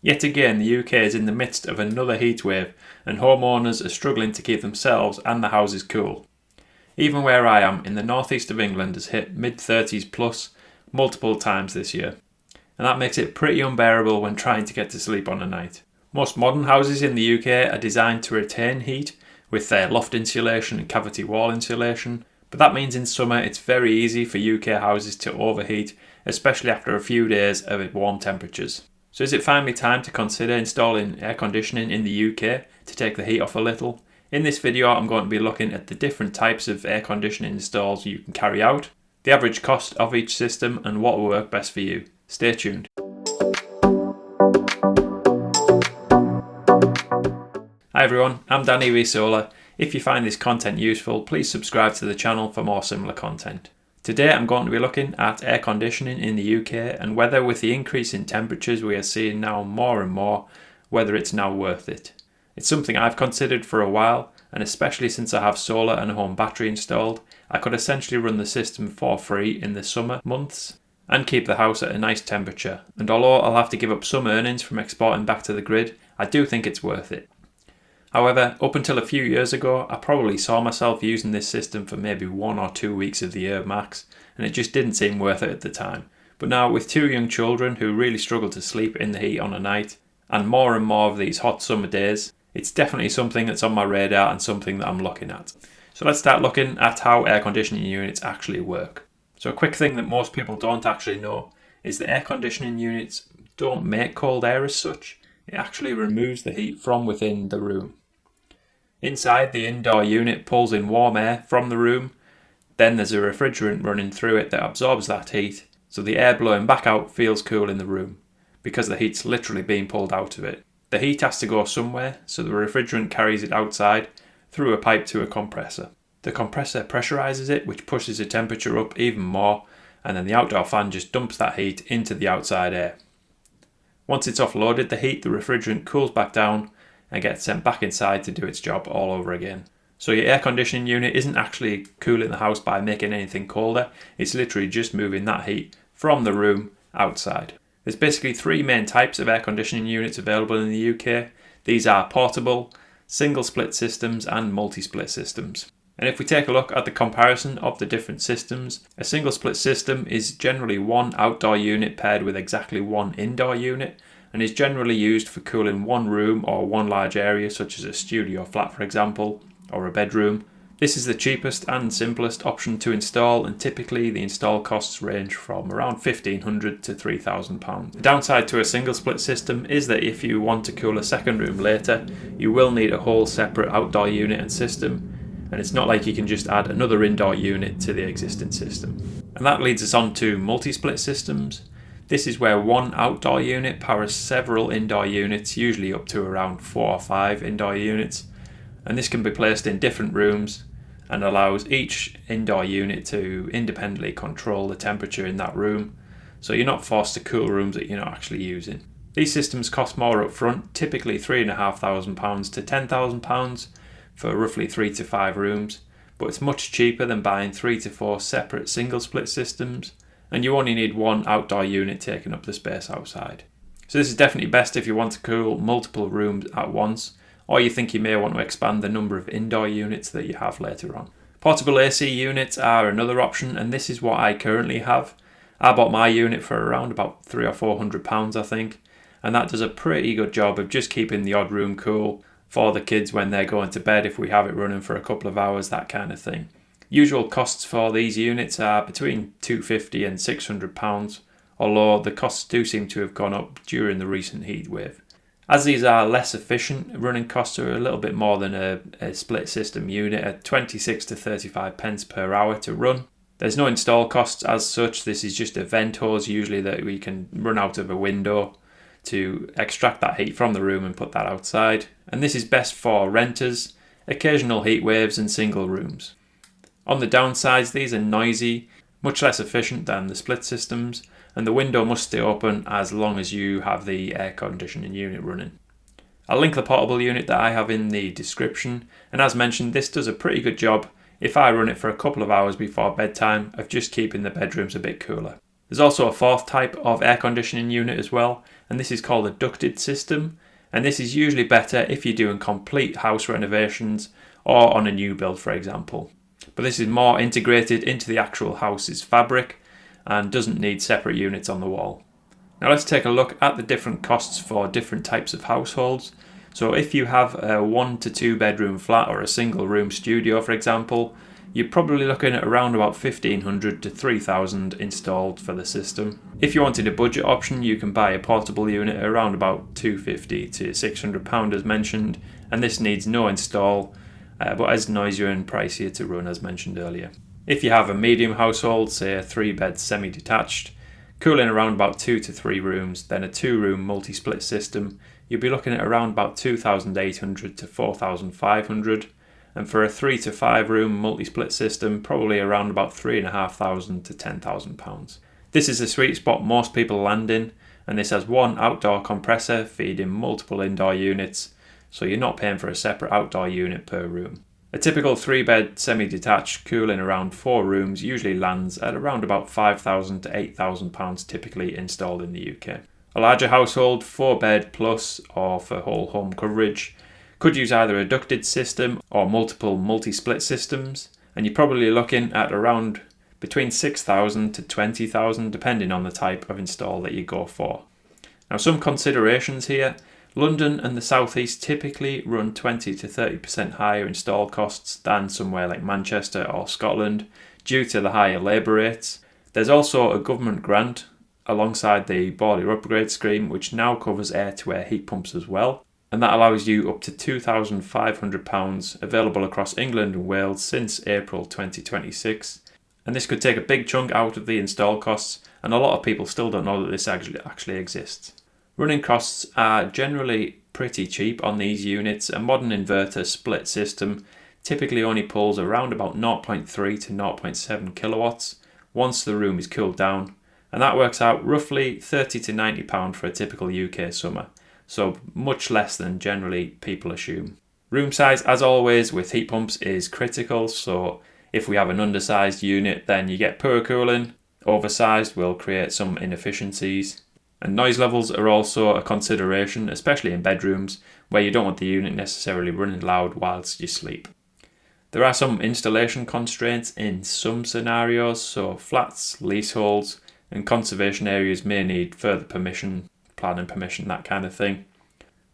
Yet again, the UK is in the midst of another heatwave and homeowners are struggling to keep themselves and the houses cool. Even where I am in the northeast of England has hit mid-30s plus multiple times this year, and that makes it pretty unbearable when trying to get to sleep on a night. Most modern houses in the UK are designed to retain heat with their loft insulation and cavity wall insulation, but that means in summer it's very easy for UK houses to overheat, especially after a few days of warm temperatures. So is it finally time to consider installing air conditioning in the UK to take the heat off a little? In this video I'm going to be looking at the different types of air conditioning installs you can carry out, the average cost of each system and what will work best for you. Stay tuned. Hi everyone, I'm Danny V Solar. If you find this content useful, please subscribe to the channel for more similar content. Today I'm going to be looking at air conditioning in the UK and whether with the increase in temperatures we are seeing now more and more, whether it's now worth it. It's something I've considered for a while, and especially since I have solar and a home battery installed, I could essentially run the system for free in the summer months and keep the house at a nice temperature. And although I'll have to give up some earnings from exporting back to the grid, I do think it's worth it. However, up until a few years ago, I probably saw myself using this system for maybe 1 or 2 weeks of the year max, and it just didn't seem worth it at the time. But now, with 2 young children who really struggle to sleep in the heat on a night, and more of these hot summer days, it's definitely something that's on my radar and something that I'm looking at. So let's start looking at how air conditioning units actually work. So a quick thing that most people don't actually know is that air conditioning units don't make cold air as such. It actually removes the heat from within the room. Inside, the indoor unit pulls in warm air from the room, then there's a refrigerant running through it that absorbs that heat, so the air blowing back out feels cool in the room, because the heat's literally being pulled out of it. The heat has to go somewhere, so the refrigerant carries it outside through a pipe to a compressor. The compressor pressurizes it, which pushes the temperature up even more, and then the outdoor fan just dumps that heat into the outside air. Once it's offloaded the heat, the refrigerant cools back down and gets sent back inside to do its job all over again. So your air conditioning unit isn't actually cooling the house by making anything colder, it's literally just moving that heat from the room outside. There's basically 3 main types of air conditioning units available in the UK. These are portable, single split systems and multi-split systems. And if we take a look at the comparison of the different systems, a single split system is generally one outdoor unit paired with exactly one indoor unit and is generally used for cooling one room or one large area such as a studio flat for example, or a bedroom. This is the cheapest and simplest option to install, and typically the install costs range from around £1,500 to £3,000. The downside to a single split system is that if you want to cool a second room later, you will need a whole separate outdoor unit and system, and it's not like you can just add another indoor unit to the existing system. And that leads us on to multi-split systems. This is where one outdoor unit powers several indoor units, usually up to around 4 or 5 indoor units, and this can be placed in different rooms and allows each indoor unit to independently control the temperature in that room, so you're not forced to cool rooms that you're not actually using. These systems cost more up front, typically £3,500 to £10,000 for roughly 3 to 5 rooms, but it's much cheaper than buying 3 to 4 separate single split systems, and you only need one outdoor unit taking up the space outside. So this is definitely best if you want to cool multiple rooms at once, or you think you may want to expand the number of indoor units that you have later on. Portable AC units are another option, and this is what I currently have. I bought my unit for around about £300 or £400 I think, and that does a pretty good job of just keeping the odd room cool for the kids when they're going to bed if we have it running for a couple of hours, that kind of thing. Usual costs for these units are between £250 and £600, although the costs do seem to have gone up during the recent heat wave. As these are less efficient, running costs are a little bit more than a split system unit at 26 to 35 pence per hour to run. There's no install costs as such, this is just a vent hose usually that we can run out of a window to extract that heat from the room and put that outside. And this is best for renters, occasional heat waves and single rooms. On the downsides, these are noisy, much less efficient than the split systems, and the window must stay open as long as you have the air conditioning unit running. I'll link the portable unit that I have in the description, and as mentioned this does a pretty good job if I run it for a couple of hours before bedtime of just keeping the bedrooms a bit cooler. There's also a fourth type of air conditioning unit as well, and this is called a ducted system, and this is usually better if you're doing complete house renovations or on a new build, for example. But this is more integrated into the actual house's fabric and doesn't need separate units on the wall. Now let's take a look at the different costs for different types of households. So if you have a 1 to 2 bedroom flat or a single room studio, for example, you're probably looking at around about $1,500 to $3,000 installed for the system. If you wanted a budget option, you can buy a portable unit around about $250 to £600 as mentioned, and this needs no install, but is noisier and pricier to run as mentioned earlier. If you have a medium household, say a 3-bed semi-detached, cooling around about 2 to 3 rooms, then a 2-room multi-split system, you'll be looking at around about $2,800 to $4,500, and for a 3 to 5 room multi-split system, probably around about £3,500 to £10,000. This is the sweet spot most people land in, and this has one outdoor compressor feeding multiple indoor units, so you're not paying for a separate outdoor unit per room. A typical 3-bed semi-detached cooling around 4 rooms usually lands at around about £5,000 to £8,000 typically installed in the UK. A larger household, 4-bed plus or for whole home coverage, could use either a ducted system or multiple multi-split systems, and you're probably looking at around between £6,000 to £20,000 depending on the type of install that you go for. Now some considerations here. London and the South East typically run 20 to 30% higher install costs than somewhere like Manchester or Scotland due to the higher labour rates. There's also a government grant alongside the boiler upgrade scheme which now covers air-to-air heat pumps as well, and that allows you up to £2,500 available across England and Wales since April 2026. And this could take a big chunk out of the install costs, and a lot of people still don't know that this actually exists. Running costs are generally pretty cheap on these units. A modern inverter split system typically only pulls around about 0.3 to 0.7 kilowatts once the room is cooled down, and that works out roughly £30 to £90 for a typical UK summer, so much less than generally people assume. Room size, as always with heat pumps, is critical, so if we have an undersized unit then you get poor cooling. Oversized will create some inefficiencies. And noise levels are also a consideration, especially in bedrooms where you don't want the unit necessarily running loud whilst you sleep. There are some installation constraints in some scenarios, so flats, leaseholds and conservation areas may need further permission, planning permission, that kind of thing.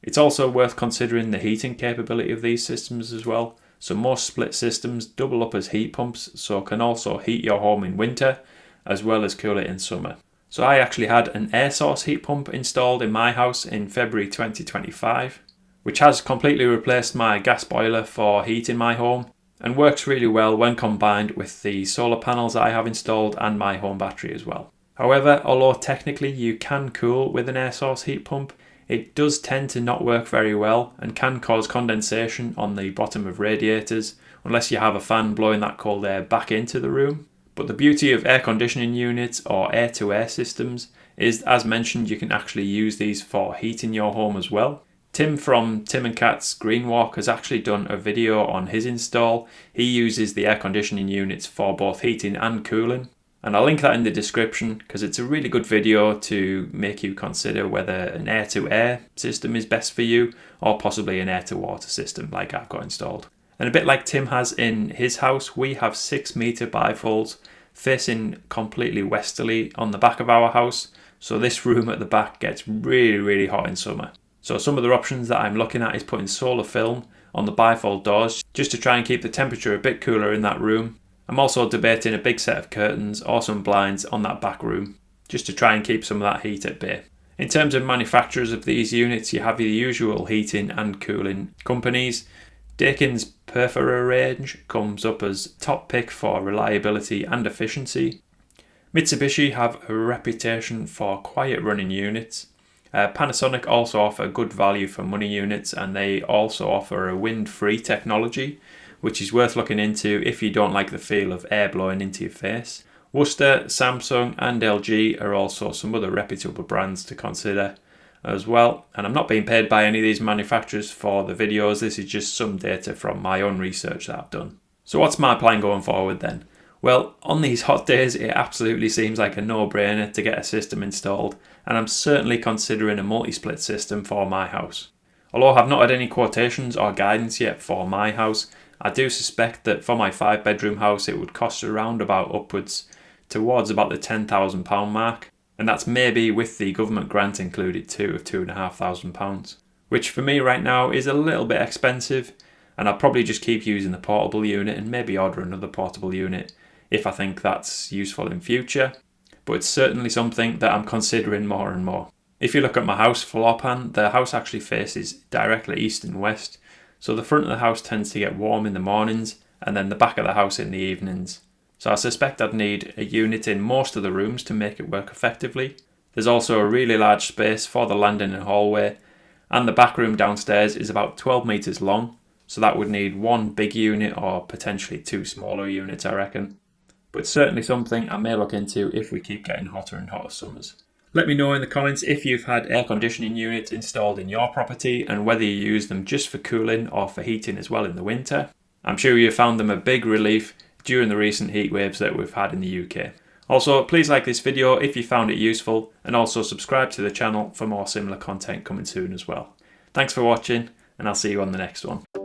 It's also worth considering the heating capability of these systems as well. So most split systems double up as heat pumps, so can also heat your home in winter as well as cool it in summer. So I actually had an air source heat pump installed in my house in February 2025, which has completely replaced my gas boiler for heating my home and works really well when combined with the solar panels I have installed and my home battery as well. However, although technically you can cool with an air source heat pump, it does tend to not work very well and can cause condensation on the bottom of radiators unless you have a fan blowing that cold air back into the room. But the beauty of air conditioning units or air-to-air systems is, as mentioned, you can actually use these for heating your home as well. Tim from Tim & Kat's Green Walk has actually done a video on his install. He uses the air conditioning units for both heating and cooling. And I'll link that in the description because it's a really good video to make you consider whether an air-to-air system is best for you or possibly an air-to-water system like I've got installed. And a bit like Tim has in his house, we have 6-metre bifolds facing completely westerly on the back of our house. So this room at the back gets really hot in summer. So some of the options that I'm looking at is putting solar film on the bifold doors just to try and keep the temperature a bit cooler in that room. I'm also debating a big set of curtains or some blinds on that back room just to try and keep some of that heat at bay. In terms of manufacturers of these units, you have the usual heating and cooling companies. Dakin's Perfera range comes up as top pick for reliability and efficiency. Mitsubishi have a reputation for quiet running units. Panasonic also offer good value for money units, and they also offer a wind-free technology, which is worth looking into if you don't like the feel of air blowing into your face. Worcester, Samsung and LG are also some other reputable brands to consider as well, and I'm not being paid by any of these manufacturers for the videos. This is just some data from my own research that I've done. So what's my plan going forward then? Well, on these hot days, it absolutely seems like a no-brainer to get a system installed, and I'm certainly considering a multi-split system for my house. Although I've not had any quotations or guidance yet for my house, I do suspect that for my 5-bedroom house it would cost around about upwards towards about the £10,000 mark, and that's maybe with the government grant included too of £2,500, which for me right now is a little bit expensive, and I'll probably just keep using the portable unit and maybe order another portable unit if I think that's useful in future, but it's certainly something that I'm considering more and more. If you look at my house floor plan, the house actually faces directly east and west, so the front of the house tends to get warm in the mornings and then the back of the house in the evenings. So I suspect I'd need a unit in most of the rooms to make it work effectively. There's also a really large space for the landing and hallway, and the back room downstairs is about 12 metres long, so that would need one big unit or potentially 2 smaller units, I reckon. But certainly something I may look into if we keep getting hotter and hotter summers. Let me know in the comments if you've had air conditioning units installed in your property and whether you use them just for cooling or for heating as well in the winter. I'm sure you found them a big relief during the recent heat waves that we've had in the UK. Also, please like this video if you found it useful, and also subscribe to the channel for more similar content coming soon as well. Thanks for watching, and I'll see you on the next one.